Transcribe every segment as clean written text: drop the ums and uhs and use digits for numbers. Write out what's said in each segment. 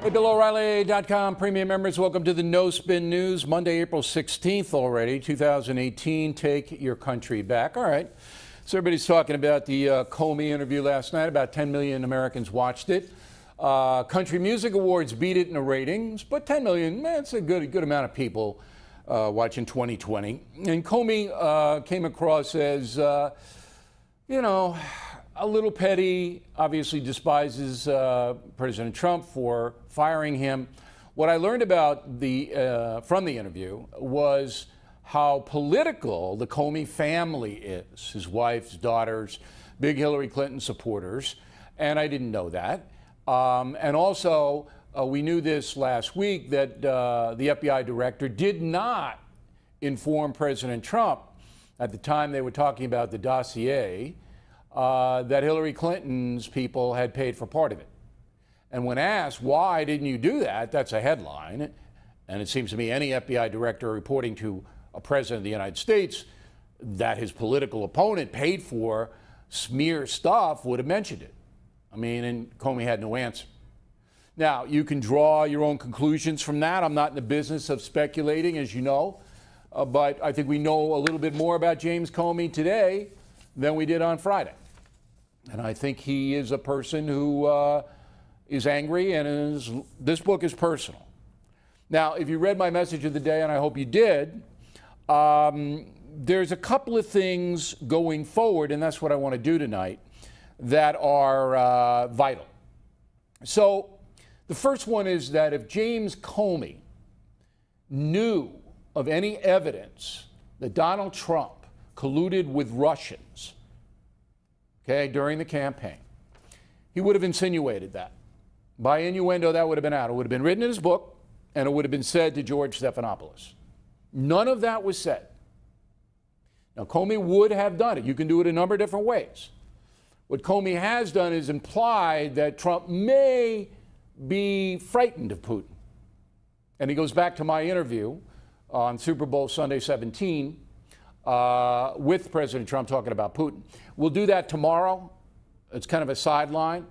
Hey, BillO'Reilly.com premium members, welcome to the No Spin News. Monday, April 16th already, 2018. Take your country back. All right. So everybody's talking about the Comey interview last night. About 10 million Americans watched it. Country Music Awards beat it in the ratings, but 10 million, that's a good amount of people watching 2020. And Comey came across as, you know, a little petty, obviously despises President Trump for firing him. What I learned about from the interview was how political the Comey family is. His wife's daughters, big Hillary Clinton supporters, and I didn't know that. And also, we knew this last week that the FBI director did not inform President Trump at the time they were talking about the dossier that Hillary Clinton's people had paid for part of it. And when asked, why didn't you do that? That's a headline. And it seems to me any FBI director reporting to a president of the United States that his political opponent paid for smear stuff would have mentioned it. I mean, and Comey had no answer. Now, you can draw your own conclusions from that. I'm not in the business of speculating, as you know. But I think we know a little bit more about James Comey today than we did on Friday. And I think he is a person who is angry, and this book is personal. Now, if you read my message of the day, and I hope you did, there's a couple of things going forward, and that's what I want to do tonight, that are vital. So the first one is that if James Comey knew of any evidence that Donald Trump colluded with Russians, okay, during the campaign, he would have insinuated that. By innuendo, that would have been out. It would have been written in his book, and it would have been said to George Stephanopoulos. None of that was said. Now, Comey would have done it. You can do it a number of different ways. What Comey has done is implied that Trump may be frightened of Putin. And he goes back to my interview on Super Bowl Sunday 17 with President Trump talking about Putin. We'll do that tomorrow. It's kind of a sideline.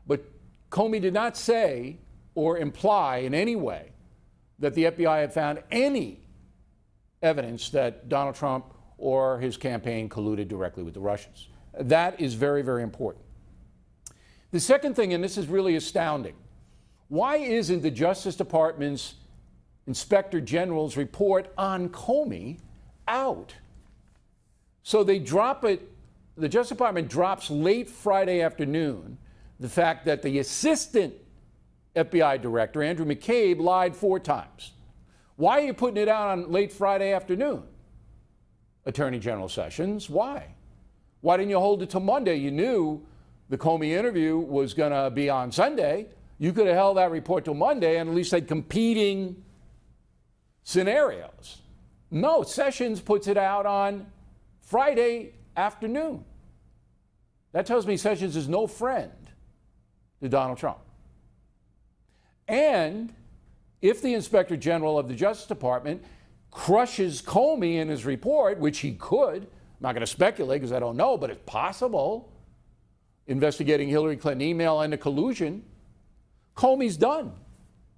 But Comey did not say or imply in any way that the FBI had found any evidence that Donald Trump or his campaign colluded directly with the Russians. That is very, very important. The second thing, and this is really astounding, why isn't the Justice Department's Inspector General's report on Comey out? So they drop it, the Justice Department drops late Friday afternoon the fact that the assistant FBI director, Andrew McCabe, lied 4 times. Why are you putting it out on late Friday afternoon, Attorney General Sessions? Why? Why didn't you hold it till Monday? You knew the Comey interview was going to be on Sunday. You could have held that report till Monday and at least had competing scenarios. No, Sessions puts it out on Friday afternoon. That tells me Sessions is no friend to Donald Trump. And if the Inspector General of the Justice Department crushes Comey in his report, which he could, I'm not going to speculate because I don't know, but it's possible, investigating Hillary Clinton email and the collusion, Comey's done.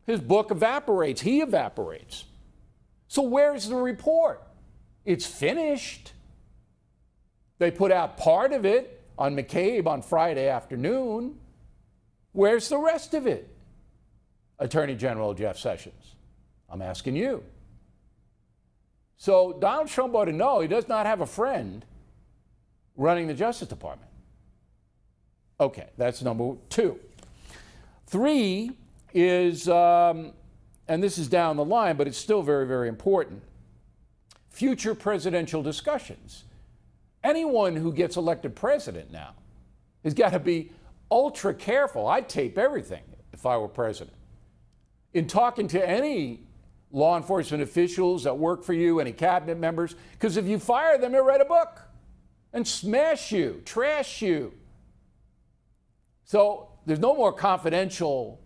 His book evaporates. He evaporates. So where's the report? It's finished. They put out part of it on McCabe on Friday afternoon. Where's the rest of it? Attorney General Jeff Sessions. I'm asking you. So Donald Trump ought to know he does not have a friend running the Justice Department. Okay, that's number 2. 3 is, and this is down the line, but it's still very, very important, future presidential discussions. Anyone who gets elected president now has got to be ultra careful. I'd tape everything if I were president. In talking to any law enforcement officials that work for you, any cabinet members, because if you fire them, they'll write a book and smash you, trash you. So there's no more confidential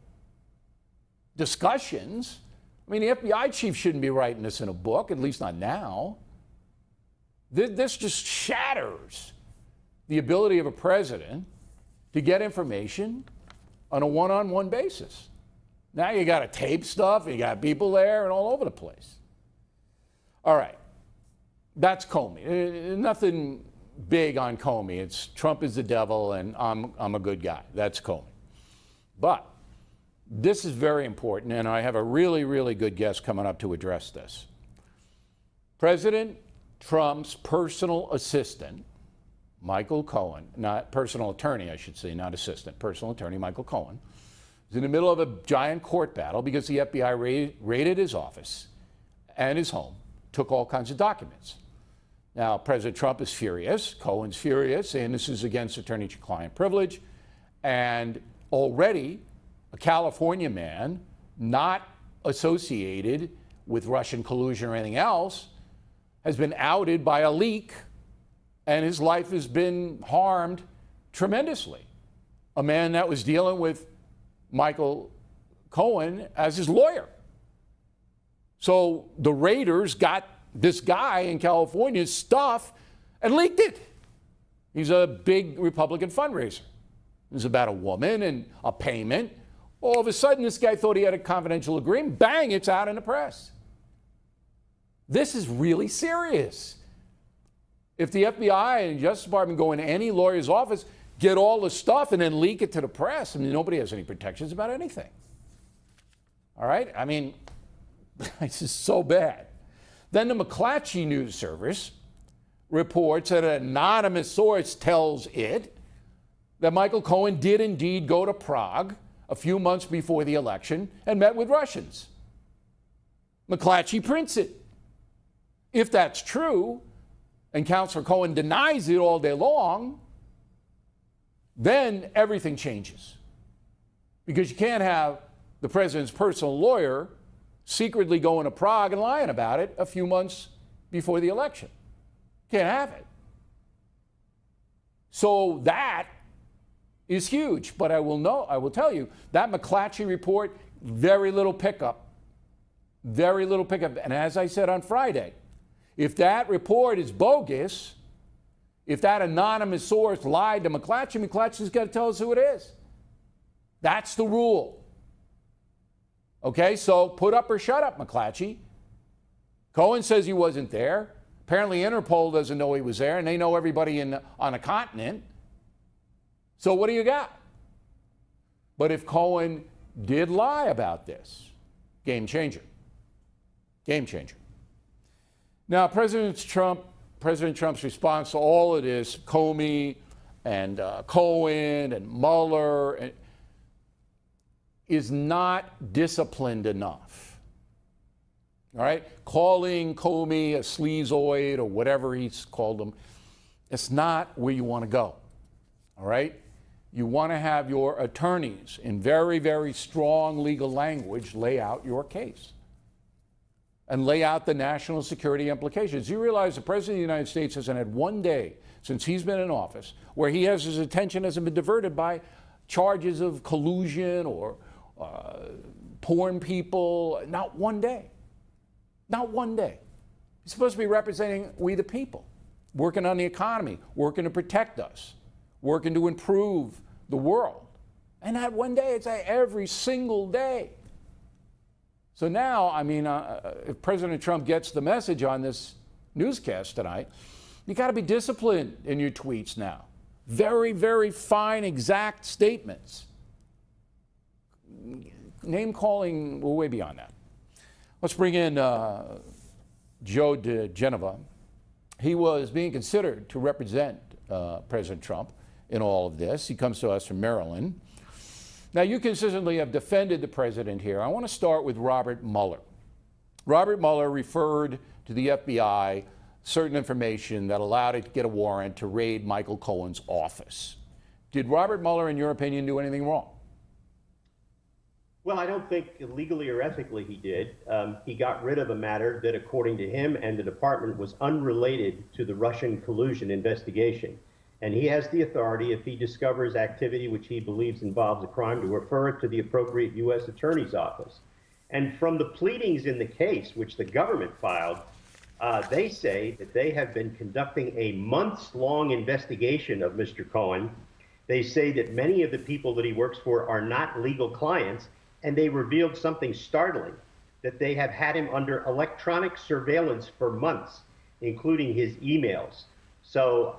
discussions. I mean, the FBI chief shouldn't be writing this in a book, at least not now. This just shatters the ability of a president to get information on a one-on-one basis. Now you got to tape stuff, you got people there and all over the place. All right. That's Comey. Nothing big on Comey. It's Trump is the devil and I'm a good guy. That's Comey. But this is very important, and I have a really, really good guest coming up to address this. President Trump's personal assistant, Michael Cohen, not personal attorney, I should say, not assistant, personal attorney Michael Cohen, is in the middle of a giant court battle because the FBI raided his office and his home, took all kinds of documents. Now, President Trump is furious, Cohen's furious, and this is against attorney-client privilege, and already a California man not associated with Russian collusion or anything else has been outed by a leak, and his life has been harmed tremendously. A man that was dealing with Michael Cohen as his lawyer. So the raiders got this guy in California's stuff and leaked it. He's a big Republican fundraiser. It was about a woman and a payment. All of a sudden, this guy thought he had a confidential agreement. Bang, it's out in the press. This is really serious. If the FBI and Justice Department go into any lawyer's office, get all the stuff, and then leak it to the press, I mean, nobody has any protections about anything. All right? I mean, this is so bad. Then the McClatchy News Service reports that an anonymous source tells it that Michael Cohen did indeed go to Prague a few months before the election and met with Russians. McClatchy prints it. If that's true, and Counselor Cohen denies it all day long, then everything changes. Because you can't have the president's personal lawyer secretly going to Prague and lying about it a few months before the election. Can't have it. So that is huge. But I will tell you, that McClatchy report, very little pickup. Very little pickup. And as I said on Friday, if that report is bogus, if that anonymous source lied to McClatchy, McClatchy's got to tell us who it is. That's the rule. Okay, so put up or shut up, McClatchy. Cohen says he wasn't there. Apparently Interpol doesn't know he was there, and they know everybody on a continent. So what do you got? But if Cohen did lie about this, game changer. Game changer. Now, President Trump's response to all of this, Comey and Cohen and Mueller, is not disciplined enough. All right? Calling Comey a sleazoid or whatever he's called him, it's not where you want to go. All right? You want to have your attorneys in very, very strong legal language lay out your case and lay out the national security implications. You realize the President of the United States hasn't had one day since he's been in office where his attention hasn't been diverted by charges of collusion or porn people. Not one day. Not one day. He's supposed to be representing we the people, working on the economy, working to protect us, working to improve the world. And not one day, it's every single day. So now, I mean, if President Trump gets the message on this newscast tonight, you got to be disciplined in your tweets now. Very, very fine, exact statements. Name calling, we're way beyond that. Let's bring in Joe diGenova. He was being considered to represent President Trump in all of this. He comes to us from Maryland. Now, you consistently have defended the president here. I want to start with Robert Mueller. Robert Mueller referred to the FBI certain information that allowed it to get a warrant to raid Michael Cohen's office. Did Robert Mueller, in your opinion, do anything wrong? Well, I don't think legally or ethically he did. He got rid of a matter that, according to him and the department, was unrelated to the Russian collusion investigation. And he has the authority, if he discovers activity which he believes involves a crime, to refer it to the appropriate U.S. Attorney's Office. And from the pleadings in the case, which the government filed, they say that they have been conducting a months-long investigation of Mr. Cohen. They say that many of the people that he works for are not legal clients, and they revealed something startling, that they have had him under electronic surveillance for months, including his emails. So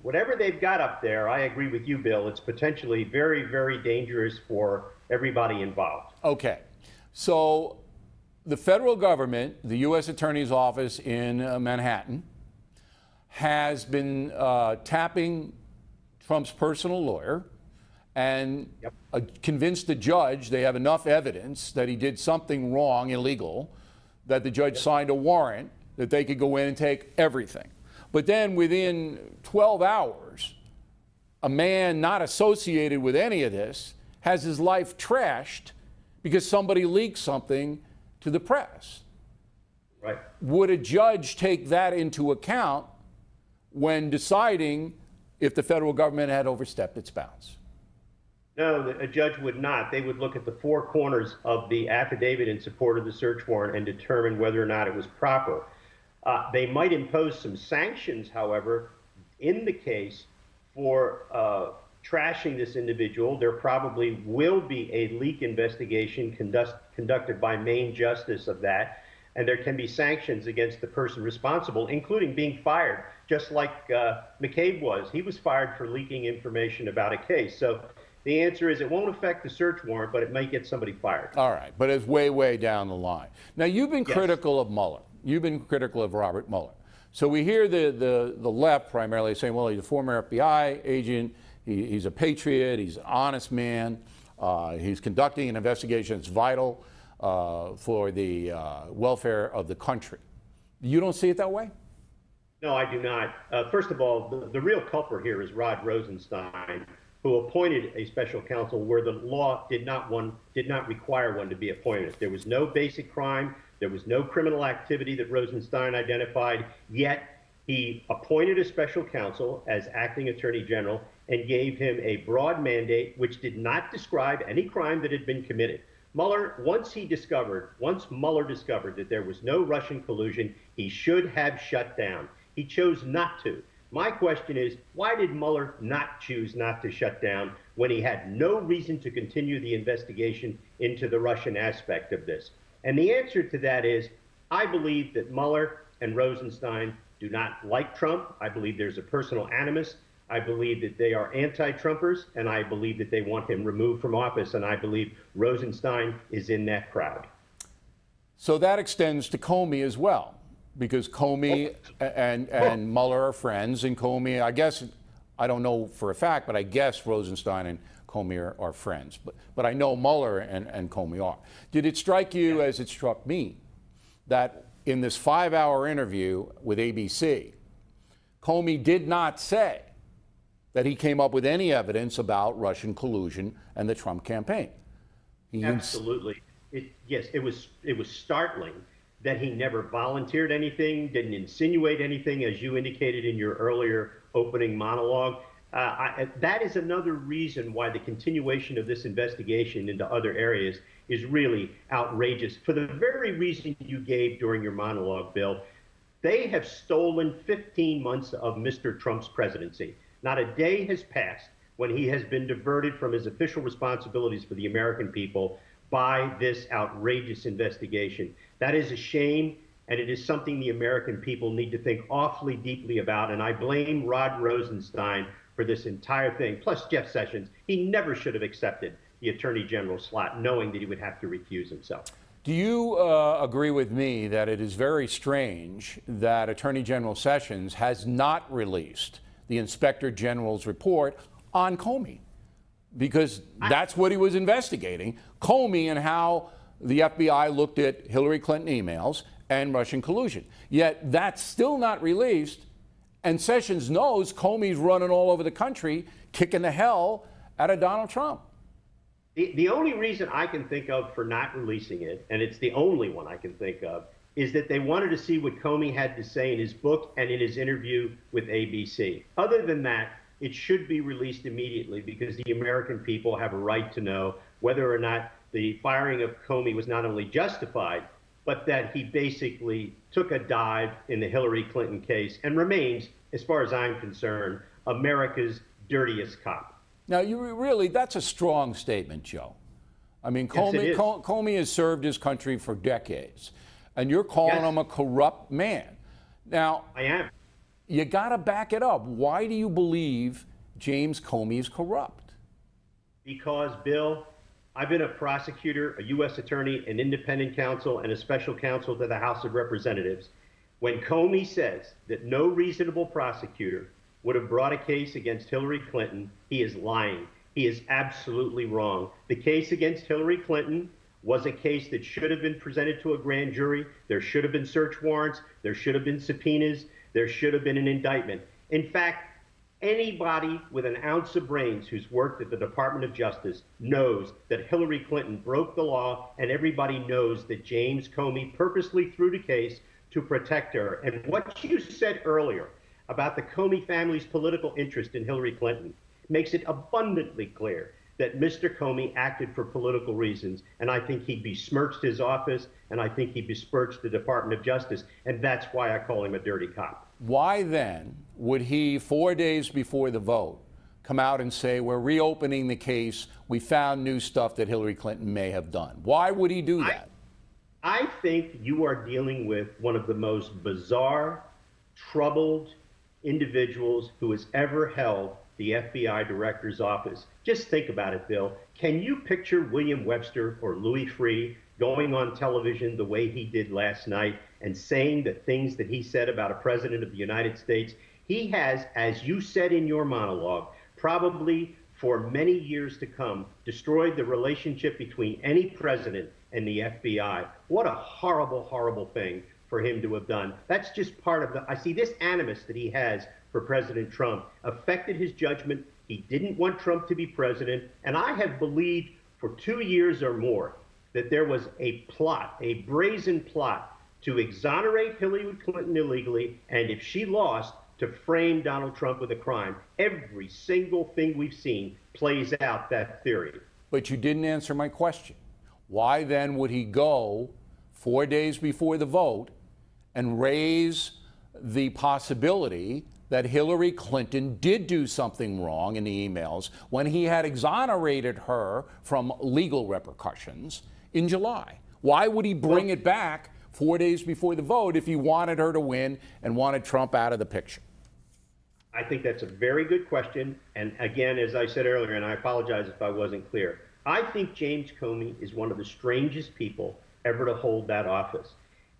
whatever they've got up there, I agree with you, Bill, it's potentially very, very dangerous for everybody involved. Okay. So the federal government, the U.S. Attorney's Office in Manhattan, has been tapping Trump's personal lawyer and convinced the judge they have enough evidence that he did something wrong, illegal, that the judge signed a warrant that they could go in and take everything. But then within 12 hours, a man not associated with any of this has his life trashed because somebody leaked something to the press. Right. Would a judge take that into account when deciding if the federal government had overstepped its bounds? No, a judge would not. They would look at the four corners of the affidavit in support of the search warrant and determine whether or not it was proper. They might impose some sanctions, however, in the case for trashing this individual. There probably will be a leak investigation conducted by Maine Justice of that, and there can be sanctions against the person responsible, including being fired, just like McCabe was. He was fired for leaking information about a case. So the answer is it won't affect the search warrant, but it might get somebody fired. All right, but it's way, way down the line. Now, you've been critical of Mueller. You've been critical of Robert Mueller. So we hear the left primarily saying, well, he's a former FBI agent, he's a patriot, he's an honest man, he's conducting an investigation that's vital for the welfare of the country. You don't see it that way? No, I do not. First of all, the real culprit here is Rod Rosenstein, who appointed a special counsel where the law did not require one to be appointed. There was no basic crime. There was no criminal activity that Rosenstein identified, yet he appointed a special counsel as acting attorney general and gave him a broad mandate which did not describe any crime that had been committed. Mueller, once Mueller discovered that there was no Russian collusion, he should have shut down. He chose not to. My question is, why did Mueller not choose not to shut down when he had no reason to continue the investigation into the Russian aspect of this? And the answer to that is, I believe that Mueller and Rosenstein do not like Trump. I believe there's a personal animus. I believe that they are anti-Trumpers, and I believe that they want him removed from office, and I believe Rosenstein is in that crowd. So that extends to Comey as well, because Comey and Mueller are friends, and Comey, I guess, I don't know for a fact, but I guess Rosenstein and Comey are friends. But I know Mueller and Comey are. Did it strike you, as it struck me, that in this 5-hour interview with ABC, Comey did not say that he came up with any evidence about Russian collusion and the Trump campaign? Absolutely. Yes, it was startling that he never volunteered anything, didn't insinuate anything, as you indicated in your earlier opening monologue. That is another reason why the continuation of this investigation into other areas is really outrageous. For the very reason you gave during your monologue, Bill, they have stolen 15 months of Mr. Trump's presidency. Not a day has passed when he has been diverted from his official responsibilities for the American people by this outrageous investigation. That is a shame, and it is something the American people need to think awfully deeply about, and I blame Rod Rosenstein for this entire thing, plus Jeff Sessions. He never should have accepted the Attorney General slot, knowing that he would have to recuse himself. Do you agree with me that it is very strange that Attorney General Sessions has not released the Inspector General's report on Comey? Because that's what he was investigating, Comey and how the FBI looked at Hillary Clinton emails and Russian collusion. Yet that's still not released, and Sessions knows Comey's running all over the country, kicking the hell out of Donald Trump. The only reason I can think of for not releasing it, and it's the only one I can think of, is that they wanted to see what Comey had to say in his book and in his interview with ABC. Other than that, it should be released immediately, because the American people have a right to know whether or not the firing of Comey was not only justified, but that he basically took a dive in the Hillary Clinton case and remains, as far as I'm concerned, America's dirtiest cop. Now, that's a strong statement, Joe. I mean, Yes, it is. Comey has served his country for decades, and you're calling Yes. him a corrupt man. Now, I am. you got to back it up. Why do you believe James Comey is corrupt? Because, Bill, I've been a prosecutor, a U.S. attorney, an independent counsel, and a special counsel to the House of Representatives. When Comey says that no reasonable prosecutor would have brought a case against Hillary Clinton, he is lying. He is absolutely wrong. The case against Hillary Clinton was a case that should have been presented to a grand jury. There should have been search warrants. There should have been subpoenas. There should have been an indictment. In fact, anybody with an ounce of brains who's worked at the Department of Justice knows that Hillary Clinton broke the law, and everybody knows that James Comey purposely threw the case to protect her. And what you said earlier about the Comey family's political interest in Hillary Clinton makes it abundantly clear that Mr. Comey acted for political reasons, and I think he besmirched his office, and I think he besmirched the Department of Justice, and that's why I call him a dirty cop. Why then would he, 4 days before the vote, come out and say, we're reopening the case, we found new stuff that Hillary Clinton may have done? Why would he do that? I think you are dealing with one of the most bizarre, troubled individuals who has ever held the FBI director's office. Just think about it, Bill. Can you picture William Webster or Louis Freeh going on television the way he did last night and saying the things that he said about a president of the United States? He has, as you said in your monologue, probably for many years to come, destroyed the relationship between any president and the FBI. What a horrible, horrible thing for him to have done. That's just part of the, I see this animus that he has for President Trump affected his judgment. He didn't want Trump to be president. And I have believed for 2 years or more that there was a plot, a brazen plot to exonerate Hillary Clinton illegally, and if she lost, to frame Donald Trump with a crime. Every single thing we've seen plays out that theory. But you didn't answer my question. Why then would he go 4 days before the vote and raise the possibility that Hillary Clinton did do something wrong in the emails when he had exonerated her from legal repercussions in July? Why would he bring it back 4 days before the vote if he wanted her to win and wanted Trump out of the picture? I think that's a very good question. And again, as I said earlier, and I apologize if I wasn't clear, I think James Comey is one of the strangest people ever to hold that office.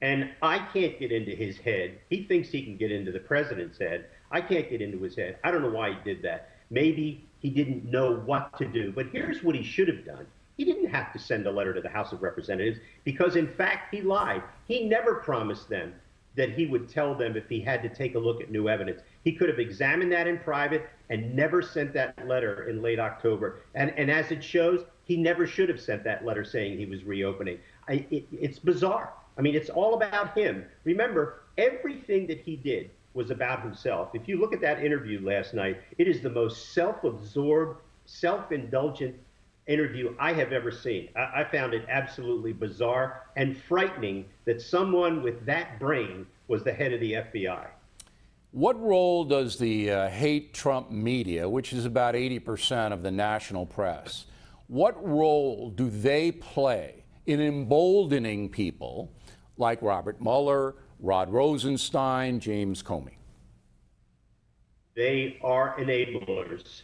And I can't get into his head. He thinks he can get into the president's head. I can't get into his head. I don't know why he did that. Maybe he didn't know what to do. But here's what he should have done. He didn't have to send a letter to the House of Representatives because, in fact, he lied. He never promised them that he would tell them if he had to take a look at new evidence. He could have examined that in private and never sent that letter in late October. And as it shows, he never should have sent that letter saying he was reopening. It's bizarre. I mean, it's all about him. Remember, everything that he did was about himself. If you look at that interview last night, it is the most self-absorbed, self-indulgent interview I have ever seen. I found it absolutely bizarre and frightening that someone with that brain was the head of the FBI. What role does the hate Trump media, which is about 80% of the national press, what role do they play in emboldening people like Robert Mueller, Rod Rosenstein, James Comey? They are enablers.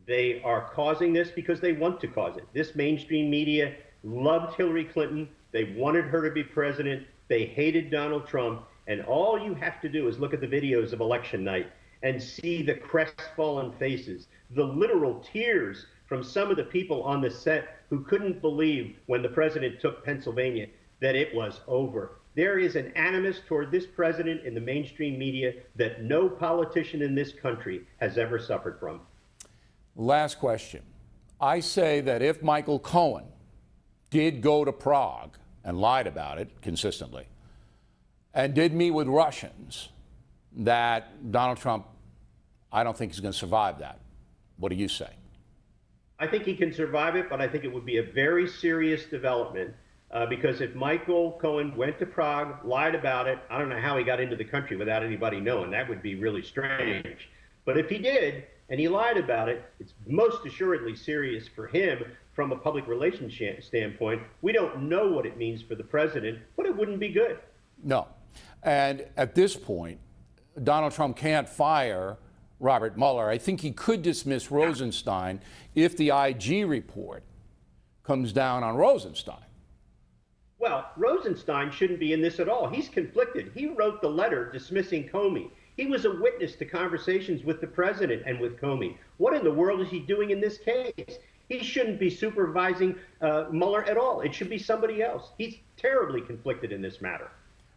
They are causing this because they want to cause it. This mainstream media loved Hillary Clinton. They wanted her to be president. They hated Donald Trump. And all you have to do is look at the videos of election night and see the crestfallen faces, the literal tears from some of the people on the set who couldn't believe when the president took Pennsylvania that it was over. There is an animus toward this president in the mainstream media that no politician in this country has ever suffered from. Last question. I say that if Michael Cohen did go to Prague and lied about it consistently and did meet with Russians, that Donald Trump, I don't think he's going to survive that. What do you say? I think he can survive it, but I think it would be a very serious development because if Michael Cohen went to Prague, lied about it, I don't know how he got into the country without anybody knowing. That would be really strange. But if he did, and he lied about it, it's most assuredly serious for him, from a public relations standpoint. We don't know what it means for the president, but it wouldn't be good. No. And at this point, Donald Trump can't fire Robert Mueller. I think he could dismiss Rosenstein if the IG report comes down on Rosenstein. Well, Rosenstein shouldn't be in this at all. He's conflicted. He wrote the letter dismissing Comey. He was a witness to conversations with the president and with Comey. What in the world is he doing in this case? He shouldn't be supervising Mueller at all. It should be somebody else. He's terribly conflicted in this matter.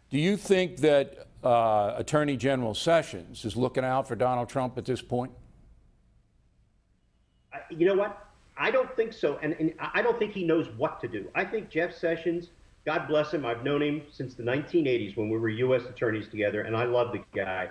Do you think that Attorney General Sessions is looking out for Donald Trump at this point? You know what? I don't think so. And I don't think he knows what to do. I think Jeff Sessions, God bless him, I've known him since the 1980s when we were U.S. attorneys together, and I love the guy.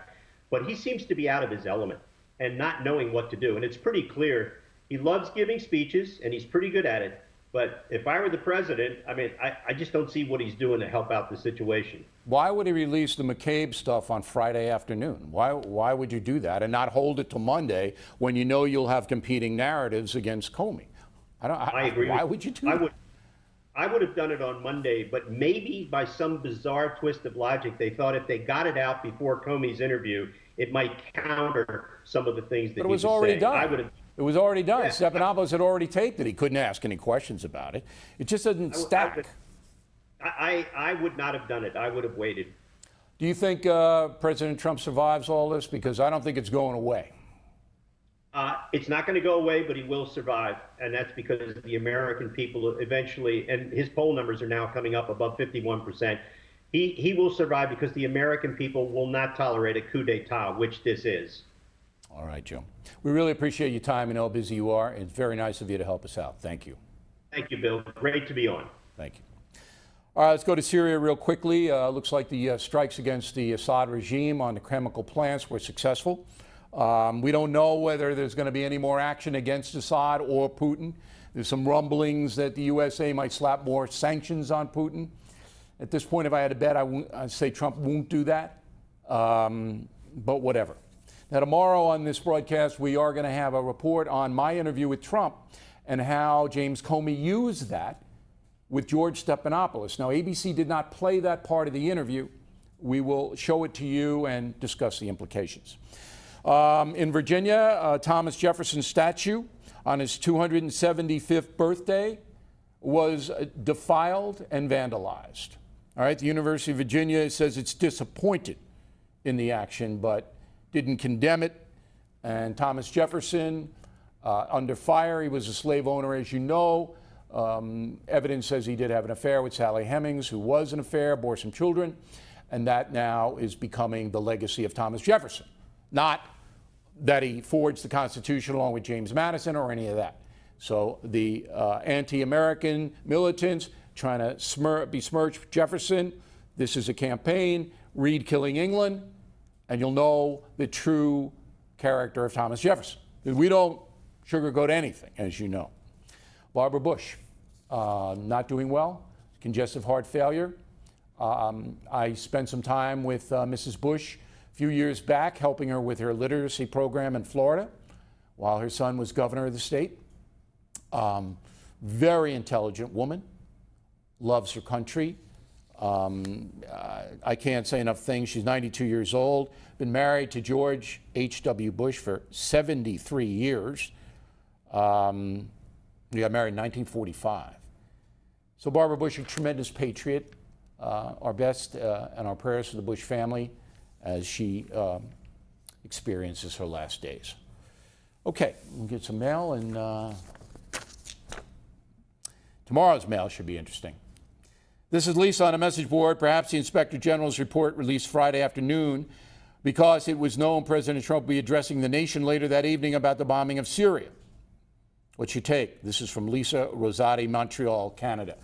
But he seems to be out of his element and not knowing what to do. And it's pretty clear he loves giving speeches, and he's pretty good at it. But if I were the president, I mean, I just don't see what he's doing to help out the situation. Why would he release the McCabe stuff on Friday afternoon? Why would you do that and not hold it till Monday when you know you'll have competing narratives against Comey? I agree. Why would you do that? I would have done it on Monday, but maybe by some bizarre twist of logic, they thought if they got it out before Comey's interview, it might counter some of the things that he was already saying. done. It was already done. Yeah. Stephanopoulos had already taped it. He couldn't ask any questions about it. It just doesn't stack. I would not have done it. I would have waited. Do you think President Trump survives all this? Because I don't think it's going away. It's not going to go away, but he will survive. And that's because the American people eventually, and his poll numbers are now coming up above 51%. He will survive because the American people will not tolerate a coup d'etat, which this is. All right, Joe. We really appreciate your time and how busy you are. It's very nice of you to help us out. Thank you. Thank you, Bill. Great to be on. Thank you. All right, let's go to Syria real quickly. Looks like the strikes against the Assad regime on the chemical plants were successful. We don't know whether there's going to be any more action against Assad or Putin. There's some rumblings that the USA might slap more sanctions on Putin. At this point, if I had to bet, I'd say Trump won't do that. But whatever. Now, tomorrow on this broadcast, we are going to have a report on my interview with Trump and how James Comey used that with George Stephanopoulos. Now, ABC did not play that part of the interview. We will show it to you and discuss the implications. In Virginia, Thomas Jefferson's statue on his 275th birthday was defiled and vandalized. All right, the University of Virginia says it's disappointed in the action, but didn't condemn it. And Thomas Jefferson, under fire, he was a slave owner, as you know. Evidence says he did have an affair with Sally Hemings, who was an affair, bore some children, and that now is becoming the legacy of Thomas Jefferson. Not that he forged the Constitution along with James Madison or any of that. So the anti-American militants trying to besmirch Jefferson. This is a campaign. Read Killing England, and you'll know the true character of Thomas Jefferson. We don't sugarcoat anything, as you know. Barbara Bush, not doing well, congestive heart failure. I spent some time with Mrs. Bush a few years back, helping her with her literacy program in Florida while her son was governor of the state. Very intelligent woman, loves her country. I can't say enough things. She's 92 years old, been married to George H.W. Bush for 73 years. We got married in 1945. So Barbara Bush, a tremendous patriot. Our best and our prayers for the Bush family as she experiences her last days. Okay, we'll get some mail, and tomorrow's mail should be interesting. This is Lisa on a message board. Perhaps the Inspector General's report released Friday afternoon because it was known President Trump would be addressing the nation later that evening about the bombing of Syria. What's your take? This is from Lisa Rosati, Montreal, Canada.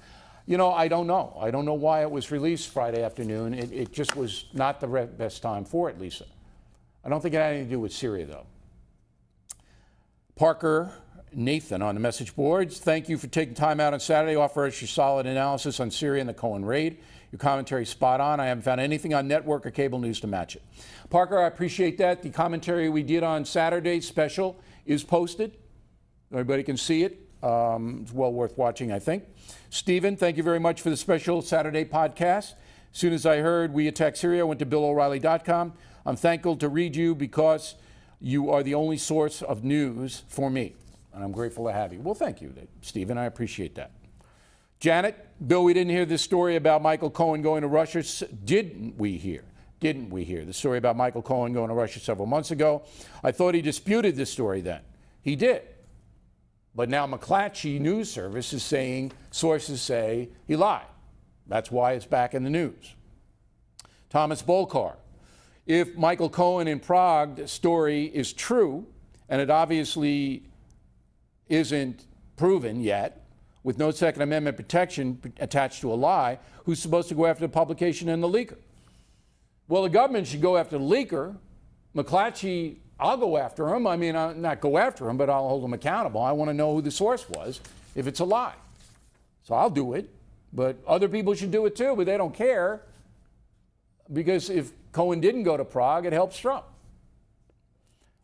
You know, I don't know. I don't know why it was released Friday afternoon. It just was not the best time for it, Lisa. I don't think it had anything to do with Syria, though. Parker Nathan on the message boards. Thank you for taking time out on Saturday to offer us your solid analysis on Syria and the Cohen raid. Your commentary is spot on. I haven't found anything on network or cable news to match it. Parker, I appreciate that. The commentary we did on Saturday special is posted. Everybody can see it. It's well worth watching, I think. Stephen, thank you very much for the special Saturday podcast. As soon as I heard we attacked Syria, I went to BillO'Reilly.com. I'm thankful to read you because you are the only source of news for me, and I'm grateful to have you. Well, thank you, Stephen. I appreciate that. Janet, Bill, we didn't hear this story about Michael Cohen going to Russia. Didn't we hear? Didn't we hear the story about Michael Cohen going to Russia several months ago? I thought he disputed this story then. He did. But now McClatchy News Service is saying, sources say he lied. That's why it's back in the news. Thomas Bolkar, if Michael Cohen in Prague story is true, and it obviously isn't proven yet, with no Second Amendment protection attached to a lie, who's supposed to go after the publication and the leaker? Well, the government should go after the leaker. McClatchy, I'll go after him. I mean, I'll not go after him, but I'll hold him accountable. I want to know who the source was if it's a lie. So I'll do it. But other people should do it too, but they don't care. Because if Cohen didn't go to Prague, it helps Trump.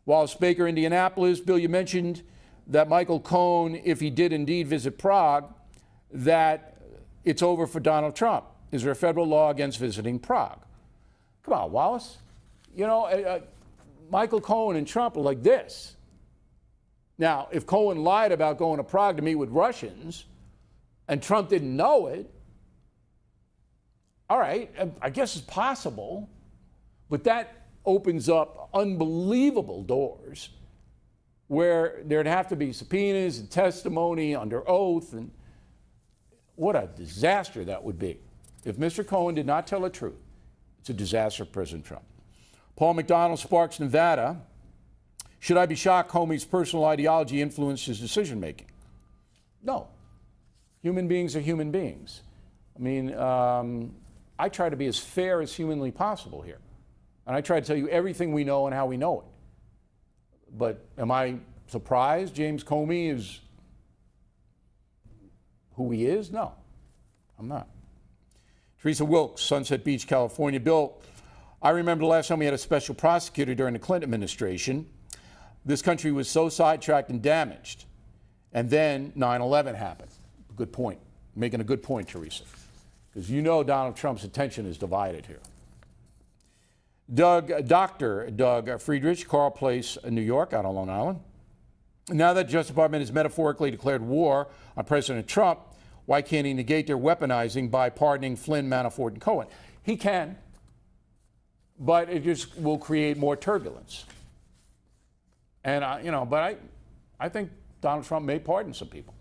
Wallace Baker, Indianapolis. Bill, you mentioned that Michael Cohen, if he did indeed visit Prague, that it's over for Donald Trump. Is there a federal law against visiting Prague? Come on, Wallace. You know, Michael Cohen and Trump are like this. Now, if Cohen lied about going to Prague to meet with Russians and Trump didn't know it, all right, I guess it's possible, but that opens up unbelievable doors where there'd have to be subpoenas and testimony under oath, and what a disaster that would be. If Mr. Cohen did not tell the truth, it's a disaster for President Trump. Paul McDonald, Sparks, Nevada. Should I be shocked Comey's personal ideology influenced his decision-making? No. Human beings are human beings. I mean, I try to be as fair as humanly possible here. And I try to tell you everything we know and how we know it. But am I surprised James Comey is who he is? No, I'm not. Teresa Wilkes, Sunset Beach, California. Bill, I remember the last time we had a special prosecutor during the Clinton administration. This country was so sidetracked and damaged. And then 9/11 happened. Good point. Making a good point, Teresa. Because you know Donald Trump's attention is divided here. Dr. Doug Friedrich, Carl Place, New York, out on Long Island. Now that the Justice Department has metaphorically declared war on President Trump, why can't he negate their weaponizing by pardoning Flynn, Manafort, and Cohen? He can, but it just will create more turbulence. And, I think Donald Trump may pardon some people.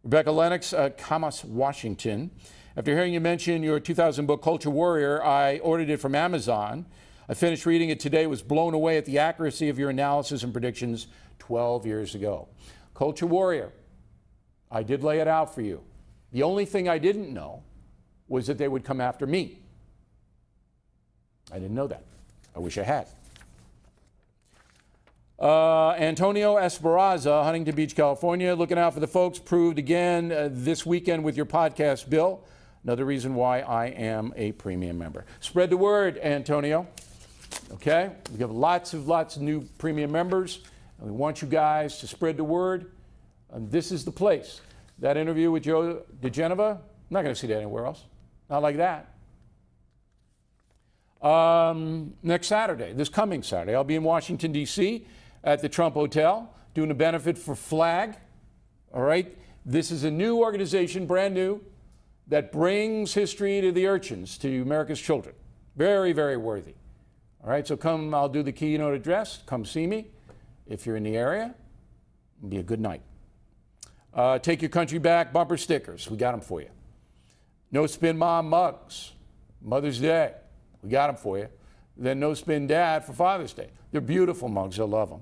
Rebecca Lennox, Camas, Washington. After hearing you mention your 2000 book, Culture Warrior, I ordered it from Amazon. I finished reading it today, was blown away at the accuracy of your analysis and predictions 12 years ago. Culture Warrior, I did lay it out for you. The only thing I didn't know was that they would come after me. I didn't know that. I wish I had. Antonio Esperanza, Huntington Beach, California. Looking out for the folks. Proved again this weekend with your podcast, Bill. Another reason why I am a premium member. Spread the word, Antonio. Okay? We have lots of new premium members, and we want you guys to spread the word. And this is the place. That interview with Joe diGenova, I'm not going to see that anywhere else. Not like that. Next Saturday, this coming Saturday, I'll be in Washington, D.C. at the Trump Hotel doing a benefit for FLAG. All right? This is a new organization, brand new, that brings history to the urchins, to America's children. Very, very worthy. All right, so come, I'll do the keynote address. Come see me if you're in the area. It'll be a good night. Take Your Country Back bumper stickers. We got them for you. No Spin Mom mugs. Mother's Day. We got them for you. Then No Spin Dad for Father's Day. They're beautiful mugs. You'll love them.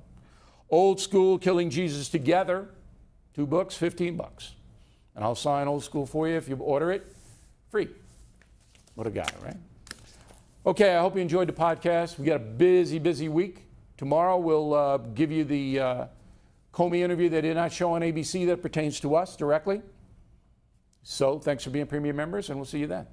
Old School, Killing Jesus Together. 2 books, $15. And I'll sign Old School for you if you order it. Free. What a guy, right? Okay, I hope you enjoyed the podcast. We got a busy, busy week. Tomorrow we'll give you the Comey interview that did not show on ABC that pertains to us directly. So thanks for being premium members, and we'll see you then.